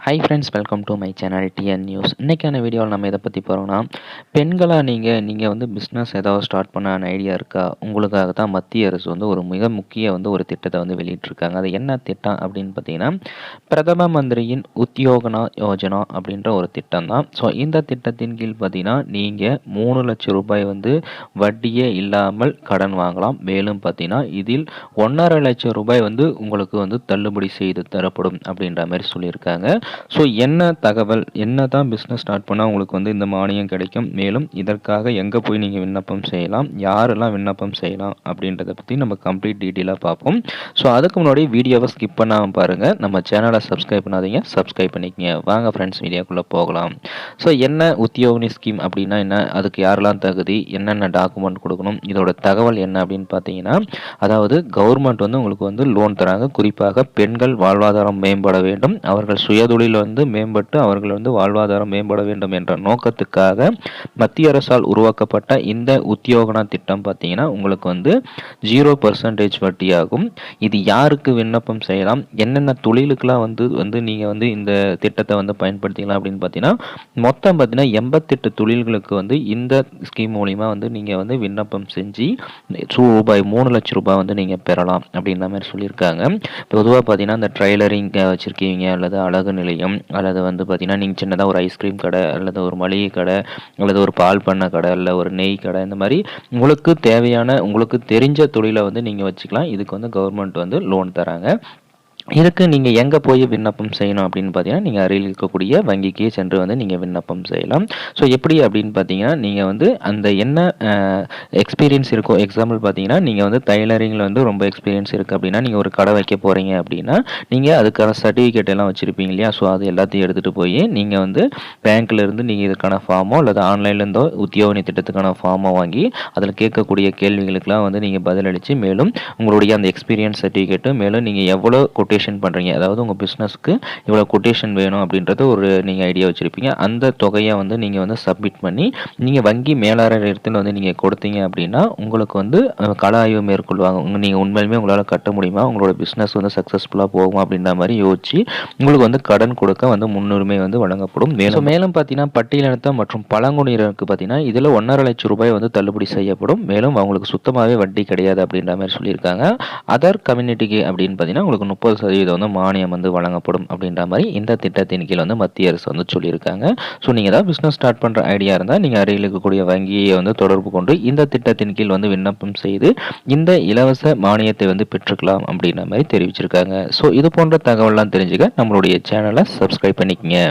Hi friends, welcome to my channel TN news. இன்றைக்கான வீடியோவில் நம்ம எதை பற்றி போகிறோம்னா, பெண்களாக நீங்கள் வந்து பிஸ்னஸ் ஏதாவது ஸ்டார்ட் பண்ண ஐடியா இருக்கா? உங்களுக்காக தான் மத்திய அரசு வந்து ஒரு மிக முக்கிய ஒரு திட்டத்தை வந்து வெளியிட்டிருக்காங்க. அது என்ன திட்டம் அப்படின்னு பார்த்தீங்கன்னா, பிரதம மந்திரியின் உத்தியோகனா யோஜனா அப்படின்ற ஒரு திட்டம் தான். ஸோ இந்த திட்டத்தின் கீழ் பார்த்தீங்கன்னா, நீங்கள் 3,00,000 ரூபாய் வந்து வட்டியே இல்லாமல் கடன் வாங்கலாம். மேலும் பார்த்தீங்கன்னா, இதில் 1,50,000 ரூபாய் வந்து உங்களுக்கு வந்து தள்ளுபடி செய்து தரப்படும் அப்படின்ற மாதிரி சொல்லியிருக்காங்க. ஸோ என்ன தகவல், என்ன தான் பிஸ்னஸ் ஸ்டார்ட் பண்ணால் உங்களுக்கு வந்து இந்த மானியம் கிடைக்கும், மேலும் இதற்காக எங்கே போய் நீங்கள் விண்ணப்பம் செய்யலாம், யாரெல்லாம் விண்ணப்பம் செய்யலாம் அப்படின்றத பற்றி நம்ம கம்ப்ளீட் டீட்டெயிலாக பார்ப்போம். ஸோ அதுக்கு முன்னாடி வீடியோவை ஸ்கிப் பண்ணாமல் பாருங்கள். நம்ம சேனலை சப்ஸ்கிரைப் பண்ணாதீங்க, சப்ஸ்கிரைப் பண்ணிக்கங்க. வாங்க ஃப்ரெண்ட்ஸ், வீடியோக்குள்ளே போகலாம். ஸோ என்ன உத்தியோகினி ஸ்கீம் அப்படின்னா என்ன, அதுக்கு யாரெல்லாம் தகுதி, என்னென்ன டாக்குமெண்ட் கொடுக்கணும், இதோட தகவல் என்ன அப்படின்னு பார்த்தீங்கன்னா, அதாவது கவர்மெண்ட் வந்து உங்களுக்கு வந்து லோன் தராங்க. குறிப்பாக பெண்கள் வாழ்வாதாரம் மேம்பட வேண்டும், அவர்கள் சுயதொழில் வந்து மேம்பட்டு அவர்கள் வந்து வாழ்வாதாரம் மேம்பட வேண்டும் என்ற நோக்கத்துக்காக மத்திய அரசால் உருவாக்கப்பட்ட இந்த உத்தியோகனா திட்டம் பார்த்தீங்கன்னா உங்களுக்கு வந்து 0% வட்டியாகும். இது யாருக்கு விண்ணப்பம் செய்யலாம், என்னென்ன தொழிலுக்கெல்லாம் வந்து வந்து நீங்கள் வந்து இந்த திட்டத்தை வந்து பயன்படுத்திக்கலாம் அப்படின்னு பார்த்தீங்கன்னா, மொத்தம் பார்த்தீங்கன்னா 88 தொழில்களுக்கு வந்து இந்த ஸ்கீம் மூலிமா வந்து நீங்கள் வந்து விண்ணப்பம் செஞ்சு ரூபாய் 3,00,000 ரூபாய் வந்து நீங்கள் பெறலாம் அப்படின்ற மாதிரி சொல்லியிருக்காங்க. பொதுவாக பார்த்தீங்கன்னா இந்த ட்ரைலரிங் வச்சுருக்கீங்க, அல்லது அழகு நிலையம், அல்லது வந்து பார்த்தீங்கன்னா நீங்கள் சின்னதாக ஒரு ஐஸ்கிரீம் கடை, அல்லது ஒரு மளிகை கடை, அல்லது ஒரு பால் பண்ணை கடை, இல்லை ஒரு நெய் கடை, இந்த மாதிரி உங்களுக்கு தேவையான உங்களுக்கு தெரிஞ்ச தொழிலை வந்து நீங்கள் வச்சுக்கலாம். இதுக்கு வந்து கவர்மெண்ட் வந்து லோன் தராங்க. இதுக்கு நீங்கள் எங்கே போய் விண்ணப்பம் செய்யணும் அப்படின்னு பார்த்தீங்கன்னா, நீங்கள் அருகில் இருக்கக்கூடிய வங்கிக்கு சென்று வந்து நீங்கள் விண்ணப்பம் செய்யலாம். ஸோ எப்படி அப்படின்னு பார்த்தீங்கன்னா, நீங்கள் வந்து அந்த என்ன எக்ஸ்பீரியன்ஸ் இருக்கோ, எக்ஸாம்பிள் பார்த்தீங்கன்னா நீங்கள் வந்து டைலரிங்கில் வந்து ரொம்ப எக்ஸ்பீரியன்ஸ் இருக்குது அப்படின்னா, நீங்கள் ஒரு கடை வைக்க போகிறீங்க அப்படின்னா, நீங்கள் அதுக்கான சர்டிஃபிகேட் எல்லாம் வச்சுருப்பீங்க இல்லையா? ஸோ அது எல்லாத்தையும் எடுத்துகிட்டு போய் நீங்கள் வந்து பேங்க்லேருந்து நீங்கள் இதுக்கான ஃபார்மோ அல்லது ஆன்லைன்லேருந்தோ உத்தியோகினி திட்டத்துக்கான ஃபார்மோ வாங்கி அதில் கேட்கக்கூடிய கேள்விகளுக்கெல்லாம் வந்து நீங்கள் பதிலளித்து, மேலும் உங்களுடைய அந்த எக்ஸ்பீரியன்ஸ் சர்டிஃபிகேட்டு, மேலும் நீங்கள் எவ்வளோ கொட்டேஷன் பண்ணுறீங்க, அதாவது உங்கள் பிஸ்னஸ்க்கு இவ்வளோ கொட்டேஷன் வேணும் அப்படின்றது ஒரு நீங்கள் ஐடியா வச்சுருப்பீங்க. அந்த தொகையை வந்து நீங்கள் வந்து சப்மிட் பண்ணி நீங்கள் வங்கி மேலாளர் இடத்துல வந்து நீங்கள் கொடுத்தீங்க அப்படின்னா, உங்களுக்கு வந்து கள ஆய்வு மேற்கொள்வாங்க. நீங்கள் உண்மையிலுமே உங்களால் கட்ட முடியுமா, உங்களோட பிஸ்னஸ் வந்து சக்ஸஸ்ஃபுல்லாக போகும் அப்படின்ற மாதிரி யோசிச்சு உங்களுக்கு வந்து கடன் கொடுக்க வந்து முன்னுரிமை வந்து வழங்கப்படும். மேலும் பார்த்தீங்கன்னா பட்டியலினத்த மற்றும் பழங்குடியினருக்கு பார்த்தீங்கன்னா இதில் 1,50,000 ரூபாய் வந்து தள்ளுபடி செய்யப்படும். மேலும் அவங்களுக்கு சுத்தமாகவே வட்டி கிடையாது அப்படின்ற மாதிரி சொல்லியிருக்காங்க. அதர் கம்யூனிட்டிக்கு அப்படின்னு பார்த்தீங்கன்னா உங்களுக்கு 30% வந்து மானியம் வந்து வழங்கப்படும் அப்படின்ற மாதிரி இந்த திட்டத்தின் கீழ் வந்து மத்திய அரசு வந்து சொல்லியிருக்காங்க. ஸோ நீங்கள் ஏதாவது பிஸ்னஸ் ஸ்டார்ட் பண்ணுற ஐடியா இருந்தால் நீங்கள் அருகில் இருக்கக்கூடிய வங்கியை வந்து தொடர்பு கொண்டு இந்த திட்டத்தின் கீழ் வந்து விண்ணப்பம் செய்து இந்த இலவச மானியத்தை வந்து பெற்றுக்கலாம் அப்படின்ற மாதிரி தெரிவிச்சிருக்காங்க. ஸோ இது போன்ற தகவல்லாம் தெரிஞ்சுக்க நம்மளுடைய சேனலை சப்ஸ்கிரைப் பண்ணிக்கங்க.